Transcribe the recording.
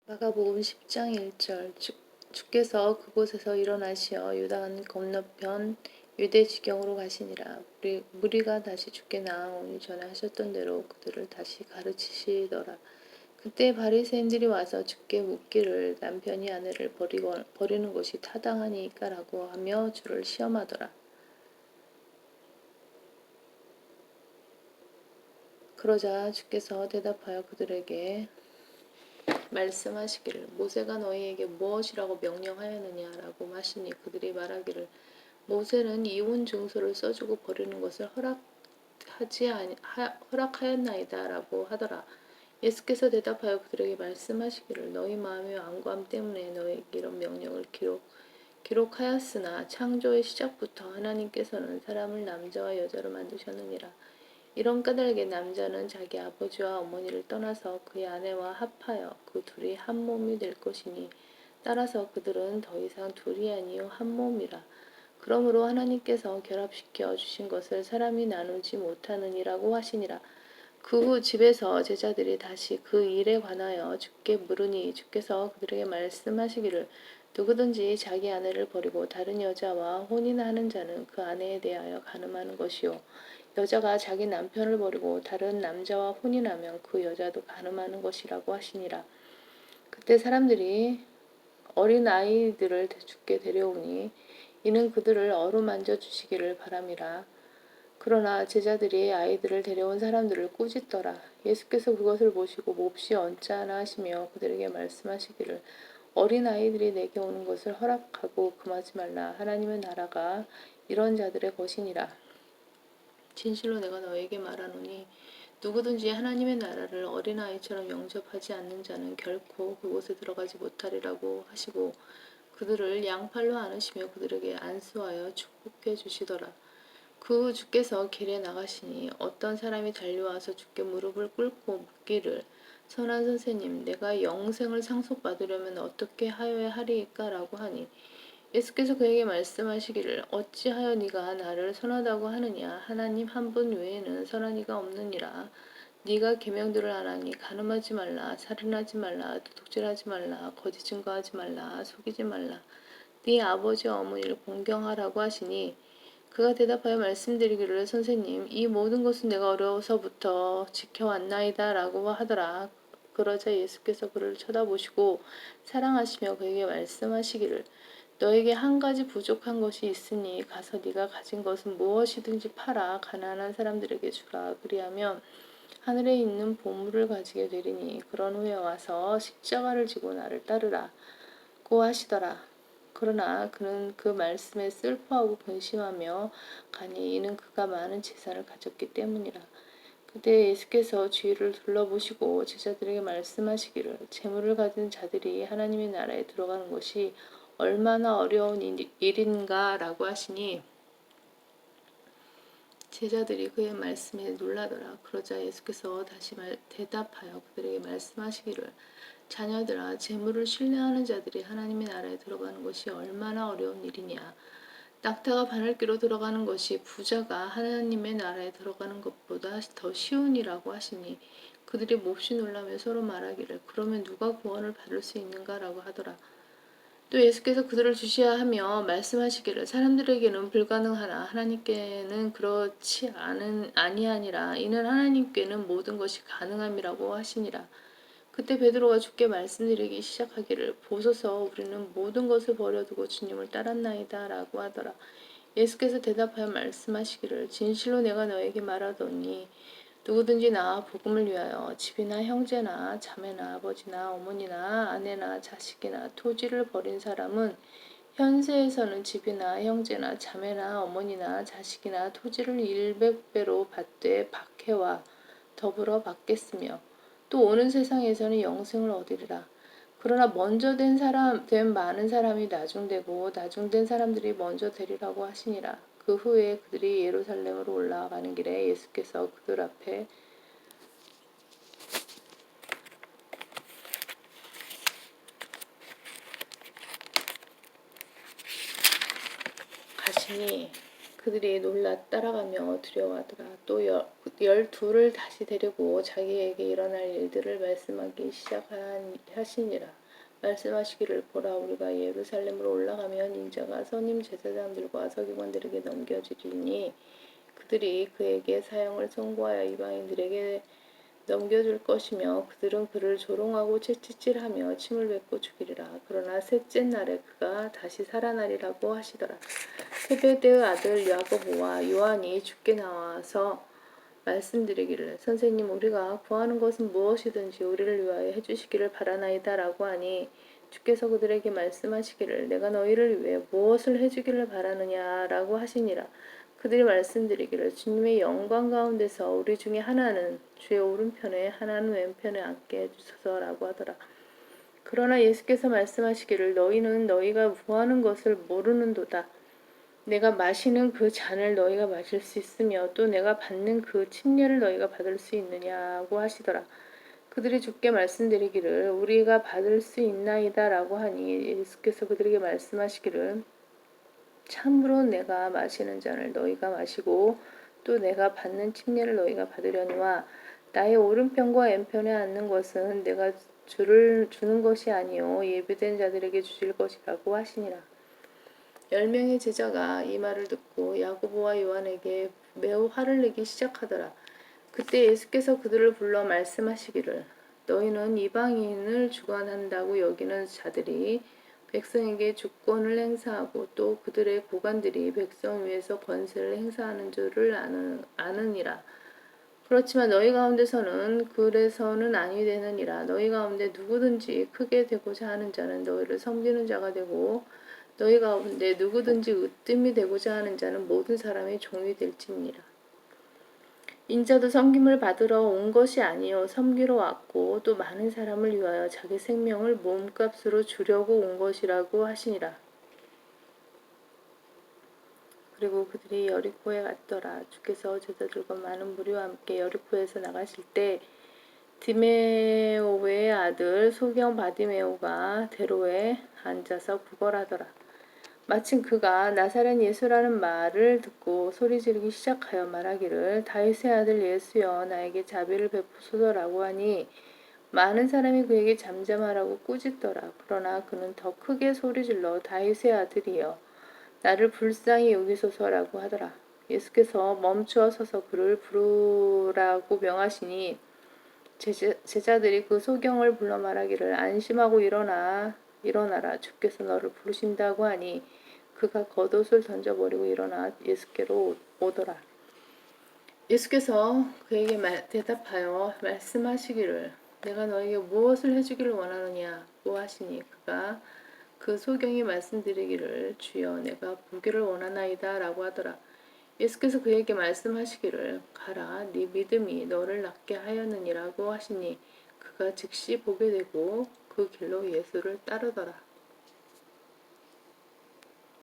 마가복음 10장 1절 주께서 그곳에서 일어나시어 요단 건너편 유대 지경으로 가시니라. 무리가 다시 주께 나아오니 전에 하셨던 대로 그들을 다시 가르치시더라. 그때 바리새인들이 와서 주께 묻기를 남편이 아내를 버리는 것이 타당하니까라고 하며 주를 시험하더라. 그러자 주께서 대답하여 그들에게 말씀하시기를 모세가 너희에게 무엇이라고 명령하였느냐라고 하시니 그들이 말하기를 모세는 이혼 증서를 써주고 버리는 것을 허락하였나이다라고 하더라. 예수께서 대답하여 그들에게 말씀하시기를 너희 마음의 완고함 때문에 너희에게 이런 명령을 기록하였으나 창조의 시작부터 하나님께서는 사람을 남자와 여자로 만드셨느니라. 이런 까닭에 남자는 자기 아버지와 어머니를 떠나서 그의 아내와 합하여 그 둘이 한 몸이 될 것이니 따라서 그들은 더 이상 둘이 아니요 한 몸이라. 그러므로 하나님께서 결합시켜 주신 것을 사람이 나누지 못하느니라고 하시니라. 그 후 집에서 제자들이 다시 그 일에 관하여 주께 물으니 주께서 그들에게 말씀하시기를 누구든지 자기 아내를 버리고 다른 여자와 혼인하는 자는 그 아내에 대하여 간음하는 것이요 여자가 자기 남편을 버리고 다른 남자와 혼인하면 그 여자도 간음하는 것이라고 하시니라. 그때 사람들이 어린 아이들을 주께 데려오니 이는 그들을 어루만져 주시기를 바람이라. 그러나 제자들이 아이들을 데려온 사람들을 꾸짖더라. 예수께서 그것을 보시고 몹시 언짢아 하시며 그들에게 말씀하시기를 어린 아이들이 내게 오는 것을 허락하고 금하지 말라. 하나님의 나라가 이런 자들의 것이니라. 진실로 내가 너에게 말하노니 누구든지 하나님의 나라를 어린아이처럼 영접하지 않는 자는 결코 그곳에 들어가지 못하리라고 하시고 그들을 양팔로 안으시며 그들에게 안수하여 축복해 주시더라. 그 후 주께서 길에 나가시니 어떤 사람이 달려와서 주께 무릎을 꿇고 묻기를 선한 선생님 내가 영생을 상속받으려면 어떻게 하여야 하리이까 라고 하니 예수께서 그에게 말씀하시기를 어찌하여 네가 나를 선하다고 하느냐 하나님 한 분 외에는 선한 이가 없느니라. 네가 계명들을 안 하니 간음하지 말라 살인하지 말라 도둑질하지 말라 거짓 증거하지 말라 속이지 말라 네 아버지와 어머니를 공경하라고 하시니 그가 대답하여 말씀드리기를 선생님 이 모든 것은 내가 어려서부터 지켜왔나이다 라고 하더라. 그러자 예수께서 그를 쳐다보시고 사랑하시며 그에게 말씀하시기를 너에게 한 가지 부족한 것이 있으니 가서 네가 가진 것은 무엇이든지 팔아 가난한 사람들에게 주라. 그리하면 하늘에 있는 보물을 가지게 되리니 그런 후에 와서 십자가를 지고 나를 따르라. 고 하시더라. 그러나 그는 그 말씀에 슬퍼하고 근심하며 가니 이는 그가 많은 재산을 가졌기 때문이라. 그때 예수께서 주위를 둘러보시고 제자들에게 말씀하시기를 재물을 가진 자들이 하나님의 나라에 들어가는 것이 얼마나 어려운 일인가 라고 하시니 제자들이 그의 말씀에 놀라더라. 그러자 예수께서 다시 대답하여 그들에게 말씀하시기를 자녀들아 재물을 신뢰하는 자들이 하나님의 나라에 들어가는 것이 얼마나 어려운 일이냐. 낙타가 바늘귀로 들어가는 것이 부자가 하나님의 나라에 들어가는 것보다 더 쉬운이라고 하시니 그들이 몹시 놀라며 서로 말하기를 그러면 누가 구원을 받을 수 있는가라고 하더라. 또 예수께서 그들을 주시하며 말씀하시기를 사람들에게는 불가능하나 하나님께는 그렇지 아니하니라. 이는 하나님께는 모든 것이 가능함이라고 하시니라. 그때 베드로가 주께 말씀드리기 시작하기를 보소서 우리는 모든 것을 버려두고 주님을 따랐나이다 라고 하더라. 예수께서 대답하여 말씀하시기를 진실로 내가 너에게 말하더니 누구든지 나와 복음을 위하여 집이나 형제나 자매나 아버지나 어머니나 아내나 자식이나 토지를 버린 사람은 현세에서는 집이나 형제나 자매나 어머니나 자식이나 토지를 100배로 받되 박해와 더불어 받겠으며 또 오는 세상에서는 영생을 얻으리라. 그러나 먼저 된 많은 사람이 나중되고 나중된 사람들이 먼저 되리라고 하시니라. 그 후에 그들이 예루살렘으로 올라가는 길에 예수께서 그들 앞에 가시니 그들이 놀라 따라가며 두려워하더라. 또 열둘을 다시 데리고 자기에게 일어날 일들을 말씀하기 시작하시니라. 말씀하시기를 보라 우리가 예루살렘으로 올라가면 인자가 선임 제사장들과 서기관들에게 넘겨지리니 그들이 그에게 사형을 선고하여 이방인들에게 넘겨줄 것이며 그들은 그를 조롱하고 채찍질하며 침을 뱉고 죽이리라. 그러나 셋째 날에 그가 다시 살아나리라고 하시더라. 세베대의 아들 야고보와 요한이 주께 나와서 말씀드리기를 선생님 우리가 구하는 것은 무엇이든지 우리를 위하여 해주시기를 바라나이다 라고 하니 주께서 그들에게 말씀하시기를 내가 너희를 위해 무엇을 해주기를 바라느냐 라고 하시니라. 그들이 말씀드리기를 주님의 영광 가운데서 우리 중에 하나는 주의 오른편에 하나는 왼편에 앉게 해주소서라고 하더라. 그러나 예수께서 말씀하시기를 너희는 너희가 구하는 것을 모르는도다. 내가 마시는 그 잔을 너희가 마실 수 있으며 또 내가 받는 그 침례를 너희가 받을 수 있느냐고 하시더라. 그들이 주께 말씀드리기를 우리가 받을 수 있나이다 라고 하니 예수께서 그들에게 말씀하시기를 참으로 내가 마시는 잔을 너희가 마시고 또 내가 받는 침례를 너희가 받으려니와 나의 오른편과 왼편에 앉는 것은 내가 주는 것이 아니요 예비된 자들에게 주실 것이라고 하시니라. 10명의 제자가 이 말을 듣고 야고보와 요한에게 매우 화를 내기 시작하더라. 그때 예수께서 그들을 불러 말씀하시기를 너희는 이방인을 주관한다고 여기는 자들이 백성에게 주권을 행사하고 또 그들의 고관들이 백성 위에서 권세를 행사하는 줄을 아느니라. 그렇지만 너희 가운데서는 그래서는 아니 되느니라. 너희 가운데 누구든지 크게 되고자 하는 자는 너희를 섬기는 자가 되고 너희 가운데 누구든지 으뜸이 되고자 하는 자는 모든 사람의 종이 될지니라. 인자도 섬김을 받으러 온 것이 아니요 섬기러 왔고 또 많은 사람을 위하여 자기 생명을 몸값으로 주려고 온 것이라고 하시니라. 그리고 그들이 여리코에 갔더라. 주께서 제자들과 많은 무리와 함께 여리코에서 나가실 때 디메오의 아들 소경 바디메오가 대로에 앉아서 구걸하더라. 마침 그가 나사렛 예수라는 말을 듣고 소리 지르기 시작하여 말하기를 다윗의 아들 예수여 나에게 자비를 베푸소서라고 하니 많은 사람이 그에게 잠잠하라고 꾸짖더라. 그러나 그는 더 크게 소리질러 다윗의 아들이여 나를 불쌍히 여기소서라고 하더라. 예수께서 멈추어 서서 그를 부르라고 명하시니 제자들이 그 소경을 불러 말하기를 안심하고 일어나라 주께서 너를 부르신다고 하니 그가 겉옷을 던져버리고 일어나 예수께로 오더라. 예수께서 그에게 대답하여 말씀하시기를 내가 너에게 무엇을 해주기를 원하느냐고 하시니 그가 그 소경이 말씀드리기를 주여 내가 보기를 원하나이다 라고 하더라. 예수께서 그에게 말씀하시기를 가라 네 믿음이 너를 낫게 하였느니라고 하시니 그가 즉시 보게 되고 그 길로 예수를 따르더라.